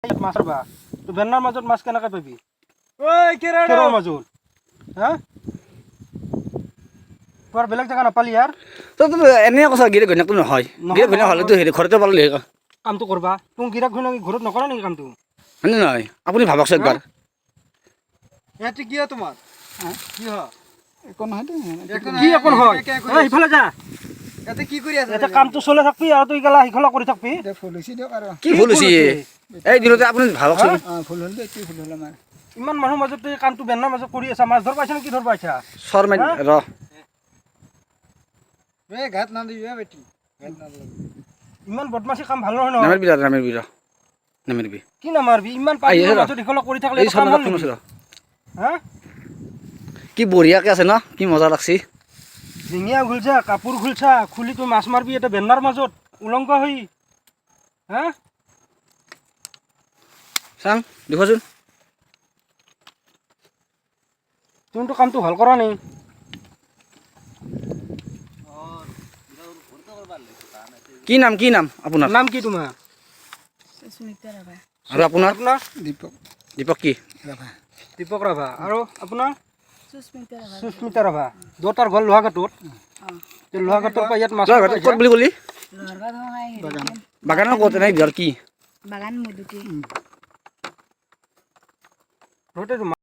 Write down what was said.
মাছ পাবা তো বেন্নাৰ মাজত মাছ কেনেকৈ পাবি ঐ কেৰৰ মাজত হা তোৰ বেলেগ জেগা নাপালি ইয়াৰ তো এনে কথা গিৰে ঘৈণীয়েকটো নহয় গিৰে ঘৈণীয়েক হ'লেতো হেৰি ঘৰতে পাৰলি কামটো কৰবা তোৰ গিৰাক ঘৈণীয়েক ঘৰত নকৰা নেকি কামটো হয়নে নহয় আপুনি ভাবকচোন একবাৰ ইয়াতে কি হয় তোমাৰ কি হয় একো নহয় কি একো নহয় ইফালে যা ইয়াতে কি কৰি আছে ইয়াতে কামটো চলাই থাকবি আৰু তুই গেলা সিফালে কৰি থাকবি ফুল হৈছে দিয়ক আৰু কি ভুল হৈছে এই দিনতে আপুনি ভাবকচোন ফুল হ'ল কি ফুল হ'ল আমাৰ ইমান মানুহ মাজত তুই কামটো বেন্নাৰ মাজত কৰি আছা মাছ ধৰ পাইছা নে কি ধৰ পাইছা চৰ মাৰি ৰ ঘাট নাদিবি বেটি ঘাট নাদিবি ইমান বদমাছি কাম ভাল নহয় নামিবি নামিবি কি নামাৰবি ইমান পানী মাজত সিফালে কৰি থাকলে এই কাম হ'ল চৰ নেকি হা কি বঢ়িয়াকে আছে ন কি মজা লাগছি ডিঙিয়া খুলছা কাপোৰ খুলছা খুলি তুই মাছ মাৰবি এটা বেন্নাৰ মাজত উলংগ হৈ হা চাং দেখোৱাচোন তুমিতো কামটো ভাল কৰা নাই কি নাম আপোনাৰ নাম কি তোমাৰ আৰু আপোনাৰ আপোনাৰ দীপক কি দীপক ৰাভা আৰু আপোনাৰ সুস্মিতা ৰাভা দুটাৰ ঘৰ লোহাঘাটত লোহাঘাটৰ পৰা ইয়াত মাছ ক'ত বুলি ক'লি বাগানৰ ক'ত নাই ঘৰ কি বাগান মধুকি পাইছা